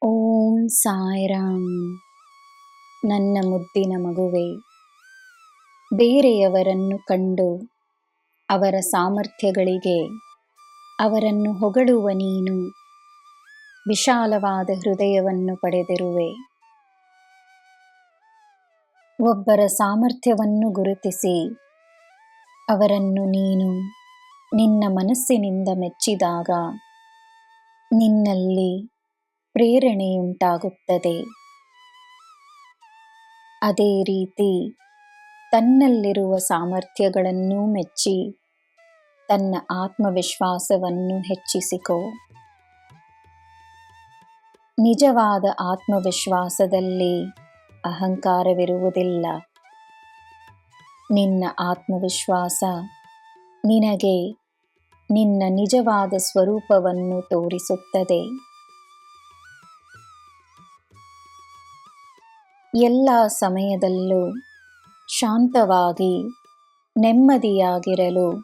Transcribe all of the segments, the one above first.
ಓಂ ಸಾಯಿರಾಮ್. ನನ್ನ ಮುದ್ದಿನ ಮಗುವೆ, ಬೇರೆಯವರನ್ನು ಕಂಡು ಅವರ ಸಾಮರ್ಥ್ಯಗಳಿಗೆ ಅವರನ್ನು ಹೊಗಳುವ ನೀನು ವಿಶಾಲವಾದ ಹೃದಯವನ್ನು ಪಡೆದಿರುವೆ. ಒಬ್ಬರ ಸಾಮರ್ಥ್ಯವನ್ನು ಗುರುತಿಸಿ ಅವರನ್ನು ನೀನು ನಿನ್ನ ಮನಸ್ಸಿನಿಂದ ಮೆಚ್ಚಿದಾಗ ನಿನ್ನಲ್ಲಿ ಪ್ರೇರಣೆಯುಂಟಾಗುತ್ತದೆ. ಅದೇ ರೀತಿ ತನ್ನಲ್ಲಿರುವ ಸಾಮರ್ಥ್ಯಗಳನ್ನು ಮೆಚ್ಚಿ ತನ್ನ ಆತ್ಮವಿಶ್ವಾಸವನ್ನು ಹೆಚ್ಚಿಸಿಕೋ. ನಿಜವಾದ ಆತ್ಮವಿಶ್ವಾಸದಲ್ಲಿ ಅಹಂಕಾರವಿರುವುದಿಲ್ಲ. ನಿನ್ನ ಆತ್ಮವಿಶ್ವಾಸ ನಿನಗೆ ನಿನ್ನ ನಿಜವಾದ ಸ್ವರೂಪವನ್ನು ತೋರಿಸುತ್ತದೆ. ಎಲ್ಲ ಸಮಯದಲ್ಲೂ ಶಾಂತವಾಗಿ ನೆಮ್ಮದಿಯಾಗಿರಲು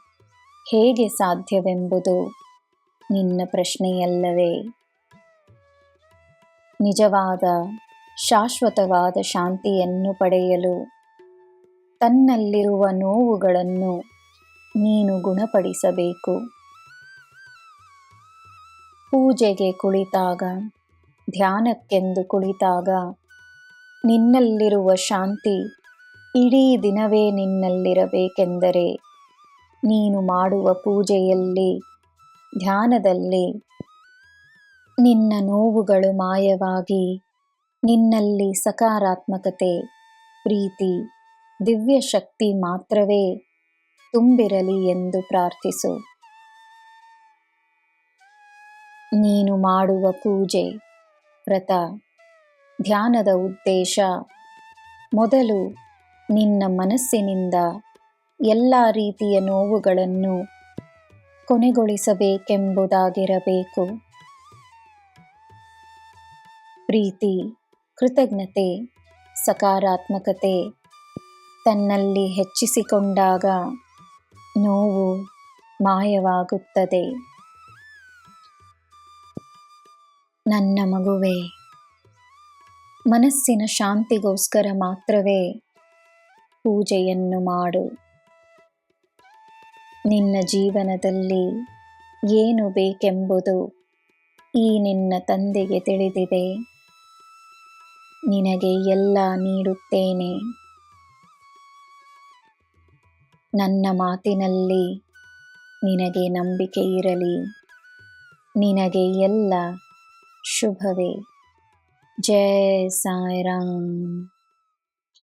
ಹೇಗೆ ಸಾಧ್ಯವೆಂಬುದು ನಿನ್ನ ಪ್ರಶ್ನೆಯಲ್ಲವೇ? ನಿಜವಾದ ಶಾಶ್ವತವಾದ ಶಾಂತಿಯನ್ನು ಪಡೆಯಲು ತನ್ನಲ್ಲಿರುವ ನೋವುಗಳನ್ನು ನೀನು ಗುಣಪಡಿಸಬೇಕು. ಪೂಜೆಗೆ ಕುಳಿತಾಗ, ಧ್ಯಾನಕ್ಕೆಂದು ಕುಳಿತಾಗ ನಿನ್ನಲ್ಲಿರುವ ಶಾಂತಿ ಇಡೀ ದಿನವೇ ನಿನ್ನಲ್ಲಿರಬೇಕೆಂದರೆ ನೀನು ಮಾಡುವ ಪೂಜೆಯಲ್ಲಿ, ಧ್ಯಾನದಲ್ಲಿ ನಿನ್ನ ನೋವುಗಳು ಮಾಯವಾಗಿ ನಿನ್ನಲ್ಲಿ ಸಕಾರಾತ್ಮಕತೆ, ಪ್ರೀತಿ, ದಿವ್ಯ ಶಕ್ತಿ ಮಾತ್ರವೇ ತುಂಬಿರಲಿ ಎಂದು ಪ್ರಾರ್ಥಿಸು. ನೀನು ಮಾಡುವ ಪೂಜೆ, ವ್ರತ, ಧ್ಯಾನದ ಉದ್ದೇಶ ಮೊದಲು ನಿನ್ನ ಮನಸ್ಸಿನಿಂದ ಎಲ್ಲ ರೀತಿಯ ನೋವುಗಳನ್ನು ಕೊನೆಗೊಳಿಸಬೇಕೆಂಬುದಾಗಿರಬೇಕು. ಪ್ರೀತಿ, ಕೃತಜ್ಞತೆ, ಸಕಾರಾತ್ಮಕತೆ ತನ್ನಲ್ಲಿ ಹೆಚ್ಚಿಸಿಕೊಂಡಾಗ ನೋವು ಮಾಯವಾಗುತ್ತದೆ. ನನ್ನ ಮಗುವೆ, ಮನಸ್ಸಿನ ಶಾಂತಿಗೋಸ್ಕರ ಮಾತ್ರವೇ ಪೂಜೆಯನ್ನು ಮಾಡು. ನಿನ್ನ ಜೀವನದಲ್ಲಿ ಏನು ಬೇಕೆಂಬುದು ಈ ನಿನ್ನ ತಂದೆಗೆ ತಿಳಿದಿದೆ. ನಿನಗೆ ಎಲ್ಲ ನೀಡುತ್ತೇನೆ. ನನ್ನ ಮಾತಿನಲ್ಲಿ ನಿನಗೆ ನಂಬಿಕೆ ಇರಲಿ. ನಿನಗೆ ಎಲ್ಲ ಶುಭವೇ. ಜೈ ಸಾಯಿರಾಮ್.